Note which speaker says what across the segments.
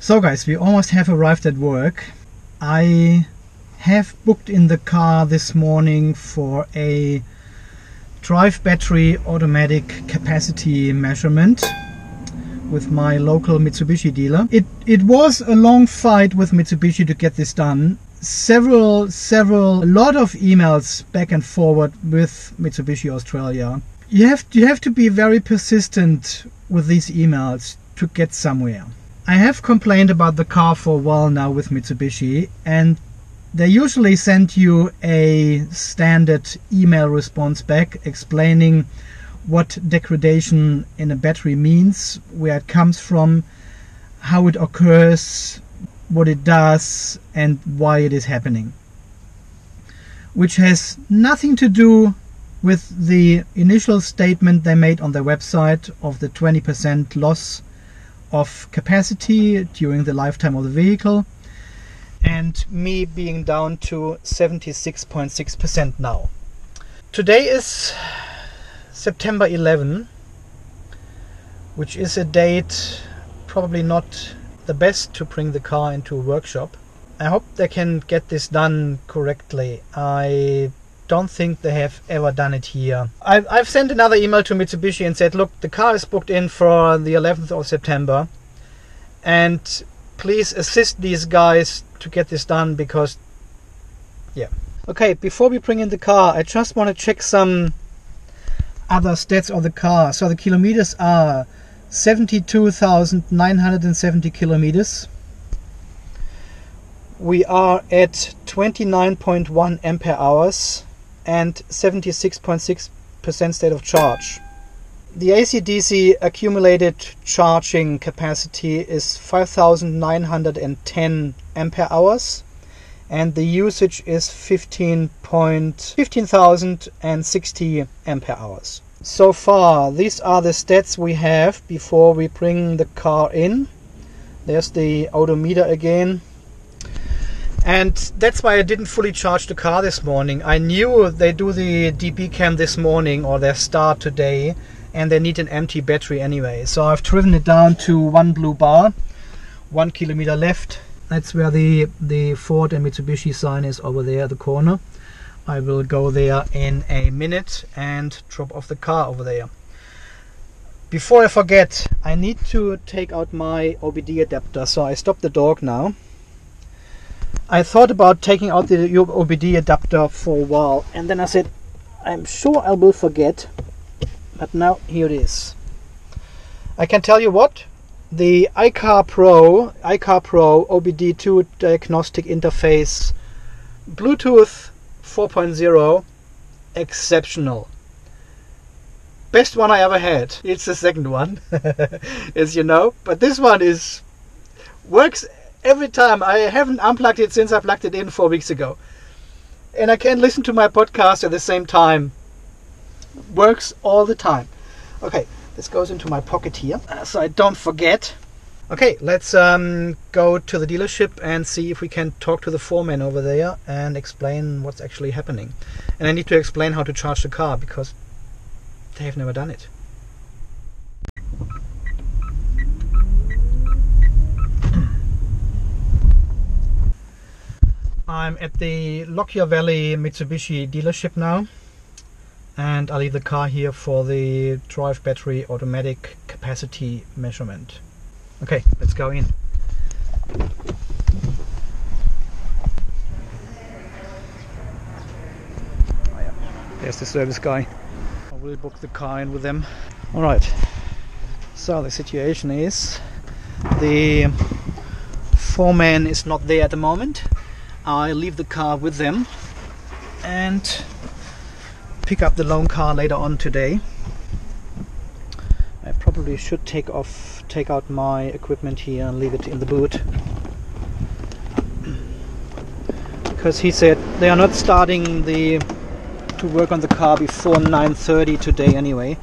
Speaker 1: So guys, we almost have arrived at work. I have booked in the car this morning for a drive battery automatic capacity measurement with my local Mitsubishi dealer. It was a long fight with Mitsubishi to get this done. A lot of emails back and forward with Mitsubishi Australia. You have to be very persistent with these emails to get somewhere. I have complained about the car for a while now with Mitsubishi, and they usually send you a standard email response back explaining what degradation in a battery means, where it comes from, how it occurs, what it does, and why it is happening. Which has nothing to do with the initial statement they made on their website of the 20% loss of capacity during the lifetime of the vehicle, and me being down to 76.6% now. Today is September 11, which is a date probably not the best to bring the car into a workshop. I hope they can get this done correctly. I don't think they have ever done it here. I've sent another email to Mitsubishi and said, look, the car is booked in for the 11th of September and please assist these guys to get this done, because yeah. Okay, before we bring in the car, I just want to check some other stats of the car. So the kilometers are 72,970 kilometers. We are at 29.1 ampere hours and 76.6% state of charge. The AC/DC accumulated charging capacity is 5,910 ampere hours, and the usage is 15,060 ampere hours. So far, these are the stats we have before we bring the car in. There's the odometer again. And that's why I didn't fully charge the car this morning. I knew they do the DP cam this morning, or their start today, and they need an empty battery anyway. So I've driven it down to one blue bar, 1 kilometer left. That's where the Ford and Mitsubishi sign is, over there at the corner. I will go there in a minute and drop off the car over there. Before I forget, I need to take out my OBD adapter, so I stop the dog now. I thought about taking out the OBD adapter for a while, and then I said, I'm sure I will forget, but now here it is. I can tell you what, the iCar Pro OBD2 diagnostic interface Bluetooth 4.0, exceptional. Best one I ever had. It's the second one, as you know, but this one works every time. I haven't unplugged it since I plugged it in 4 weeks ago, and I can listen to my podcast at the same time. Works all the time. Okay, this goes into my pocket here so I don't forget. Okay, let's go to the dealership and see if we can talk to the foreman over there and explain what's actually happening. And I need to explain how to charge the car, because they have never done it. I'm at the Lockyer Valley Mitsubishi dealership now, and I'll leave the car here for the drive battery automatic capacity measurement. Okay, let's go in. There's the service guy. I will book the car in with them. Alright, so the situation is the foreman is not there at the moment. I'll leave the car with them and pick up the loan car later on today. I probably should take out my equipment here and leave it in the boot, because he said they are not starting to work on the car before 9:30 today anyway.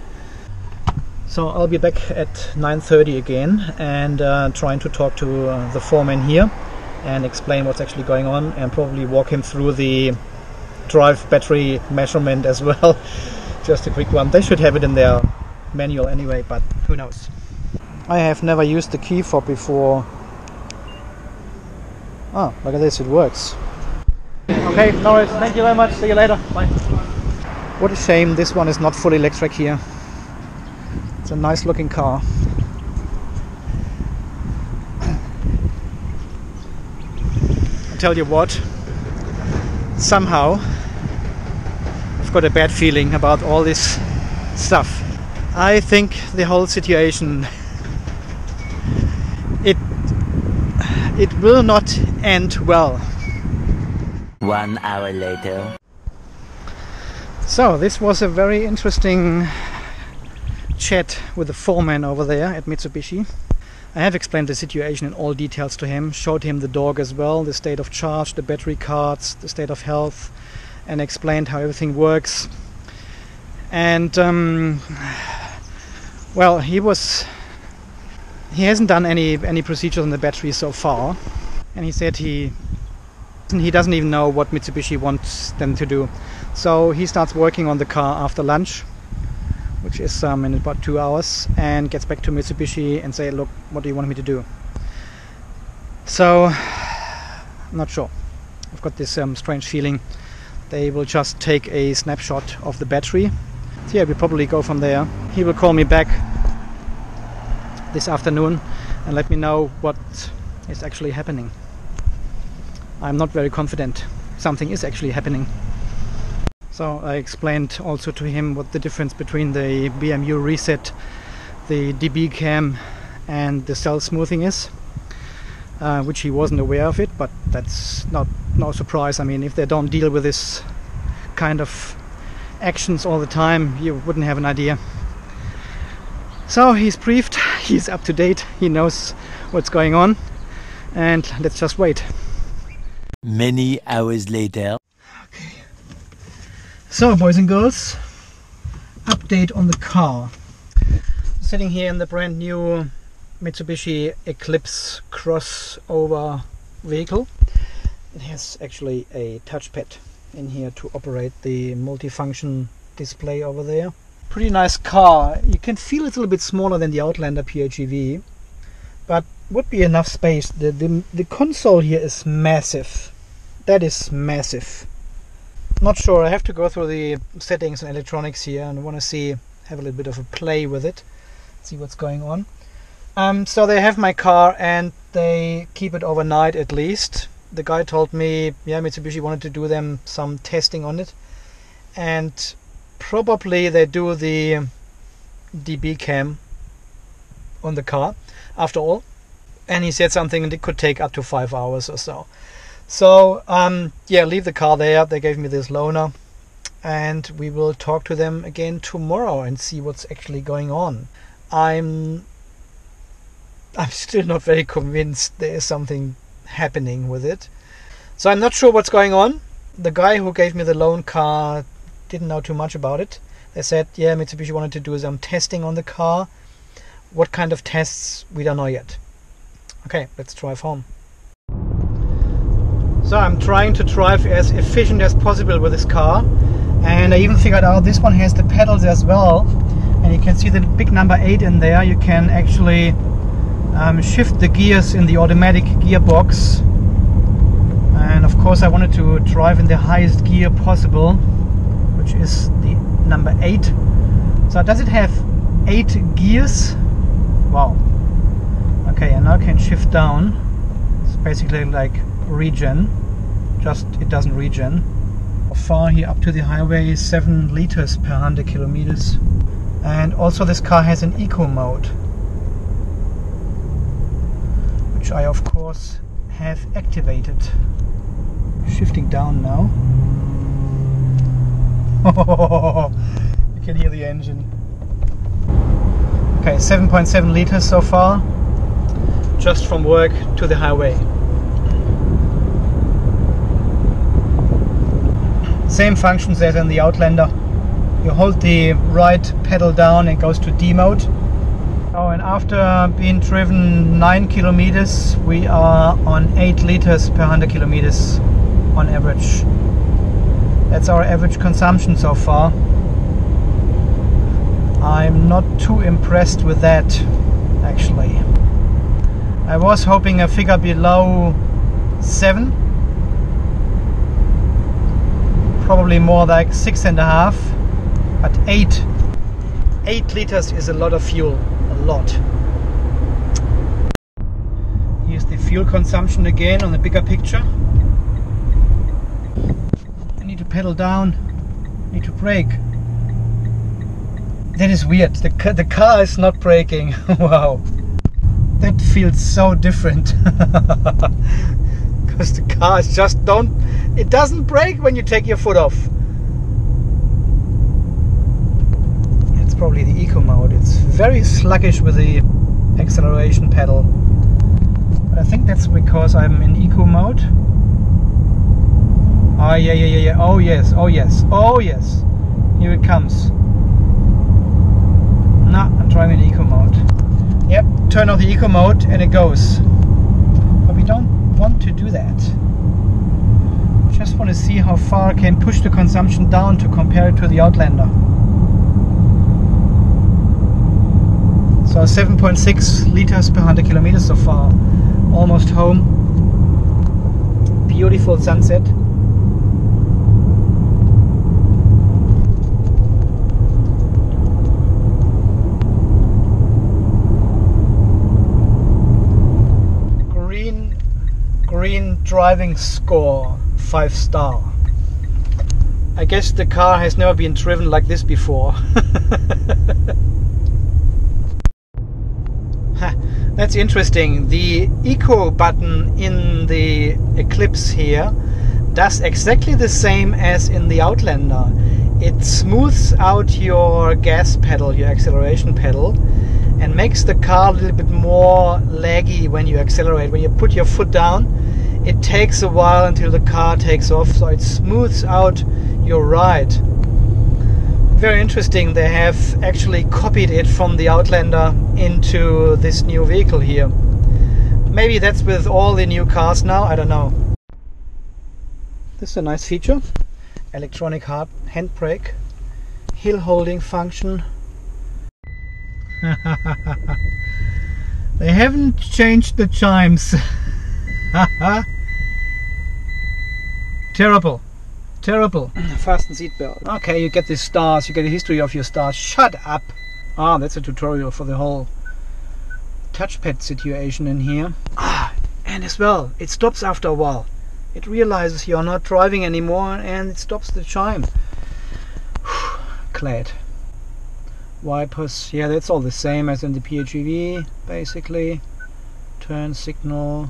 Speaker 1: So I'll be back at 9:30 again and trying to talk to the foreman here and explain what's actually going on, and probably walk him through the drive battery measurement as well. Just a quick one. They should have it in their manual anyway, but who knows. I have never used the key fob before Oh, look at this, it works. Okay, no worries. Thank you very much. See you later. Bye. What a shame this one is not fully electric here. It's a nice looking car. I tell you what, somehow I've got a bad feeling about all this stuff. I think the whole situation, it will not end well.
Speaker 2: 1 hour later.
Speaker 1: So this was a very interesting chat with the foreman over there at Mitsubishi. I have explained the situation in all details to him, showed him the dog as well, the state of charge, the battery cards, the state of health, and explained how everything works. And well, he hasn't done any procedures on the battery so far, and he said he doesn't even know what Mitsubishi wants them to do. So he starts working on the car after lunch, which is in about 2 hours, and gets back to Mitsubishi and say, look, what do you want me to do? So I'm not sure. I've got this strange feeling they will just take a snapshot of the battery. So yeah, we'll probably go from there. He will call me back this afternoon and let me know what is actually happening. I'm not very confident something is actually happening. So I explained also to him what the difference between the BMU reset, the DB cam and the cell smoothing is, which he wasn't aware of it, but that's no surprise. I mean, if they don't deal with this kind of actions all the time, you wouldn't have an idea. So he's briefed, he's up to date, he knows what's going on, and let's just wait.
Speaker 2: Many hours later.
Speaker 1: Okay. So boys and girls, update on the car. Sitting here in the brand new Mitsubishi Eclipse crossover vehicle. It has actually a touchpad in here to operate the multifunction display over there. Pretty nice car. You can feel it's a little bit smaller than the Outlander PHEV, but would be enough space. The console here is massive. That is massive. Not sure, I have to go through the settings and electronics here and want to have a little bit of a play with it, see what's going on. So they have my car and they keep it overnight at least. The guy told me, yeah, Mitsubishi wanted to do them some testing on it, and probably they do the DB cam on the car after all. And he said something that could take up to 5 hours or so. So yeah, leave the car there. They gave me this loaner and we will talk to them again tomorrow and see what's actually going on. I'm still not very convinced there is something happening with it, so I'm not sure what's going on. The guy who gave me the loan car didn't know too much about it. They said, yeah, Mitsubishi wanted to do some testing on the car. What kind of tests, we don't know yet. Okay, let's drive home. So I'm trying to drive as efficient as possible with this car, and I even figured out this one has the pedals as well, and you can see the big number 8 in there. You can actually shift the gears in the automatic gearbox, and of course I wanted to drive in the highest gear possible, which is the number 8. So does it have 8 gears? Wow. Okay, and now I can shift down. It's basically like regen, just it doesn't regen. Far here up to the highway is 7 liters per 100 kilometers. And also this car has an eco mode, which I of course have activated. Shifting down now. You can hear the engine. Okay, 7.7 liters so far, just from work to the highway. Same functions as in the Outlander. You hold the right pedal down and it goes to D mode. Oh, and after being driven 9 kilometers, we are on 8 liters per 100 kilometers on average. That's our average consumption so far. I'm not too impressed with that, actually. I was hoping a figure below 7, probably more like 6.5, but 8 liters is a lot of fuel, a lot. Here's the fuel consumption again on the bigger picture. I need to pedal down, need to brake. That is weird, the car is not braking. Wow, that feels so different. Because the car is just it doesn't brake when you take your foot off. It's probably the eco mode. It's very sluggish with the acceleration pedal. But I think that's because I'm in eco mode. Oh yeah. Oh yes. Here it comes. Nah, I'm driving in eco mode. Yep, turn off the eco mode and it goes. But we don't want to do that. Just want to see how far I can push the consumption down to compare it to the Outlander. So 7.6 liters per 100 kilometers so far. Almost home. Beautiful sunset. Green driving score, 5-star. I guess the car has never been driven like this before. That's interesting. The Eco button in the Eclipse here does exactly the same as in the Outlander. It smooths out your gas pedal, your acceleration pedal, and makes the car a little bit more laggy when you accelerate. When you put your foot down, it takes a while until the car takes off, so it smooths out your ride. Very interesting, they have actually copied it from the Outlander into this new vehicle here. Maybe that's with all the new cars now, I don't know. This is a nice feature. Electronic handbrake, hill holding function. They haven't changed the chimes. Terrible. Fasten seatbelt. Okay, you get the stars, you get a history of your stars. Shut up! Ah, that's a tutorial for the whole touchpad situation in here. And as well, it stops after a while. It realizes you're not driving anymore and it stops the chime. Glad. Wipers, yeah, that's all the same as in the PHEV, basically. Turn signal.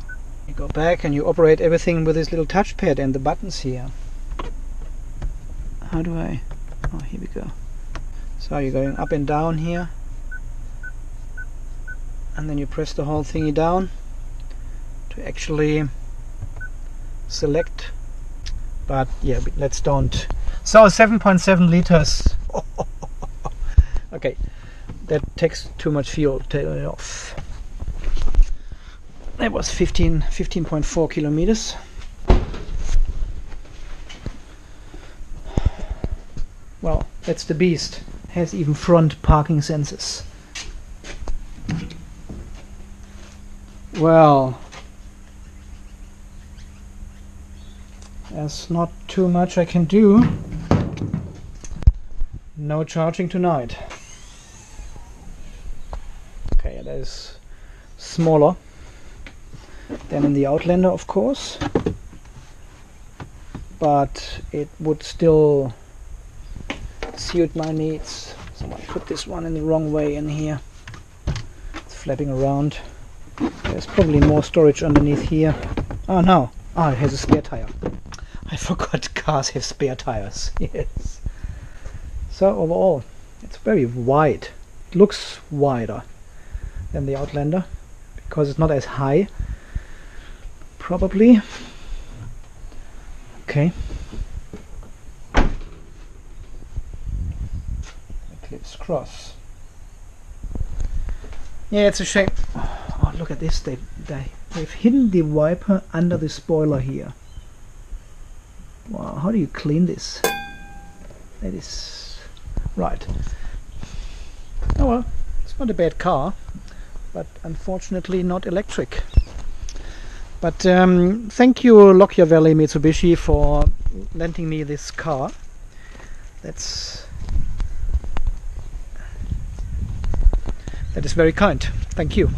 Speaker 1: You go back and you operate everything with this little touchpad and the buttons here. How do I... Oh, here we go. So you're going up and down here. And then you press the whole thingy down to actually select. But yeah, let's don't. So 7.7 liters. Okay, that takes too much fuel. Take it off. That was 15.4 kilometers. Well, that's the beast. Has even front parking sensors. Well, there's not too much I can do. No charging tonight. Okay, that is smaller than in the Outlander, of course, but it would still suit my needs. Someone put this one in the wrong way in here. It's flapping around. There's probably more storage underneath here. Oh no! Oh, it has a spare tire. I forgot cars have spare tires. Yes. So overall, it's very wide. It looks wider than the Outlander because it's not as high. Probably. Okay. Eclipse Cross. Yeah, it's a shame. Oh, look at this. They've hidden the wiper under the spoiler here. Wow, how do you clean this? That is right. Oh well, it's not a bad car, but unfortunately not electric. But thank you, Lockyer Valley Mitsubishi, for lending me this car. That is very kind. Thank you.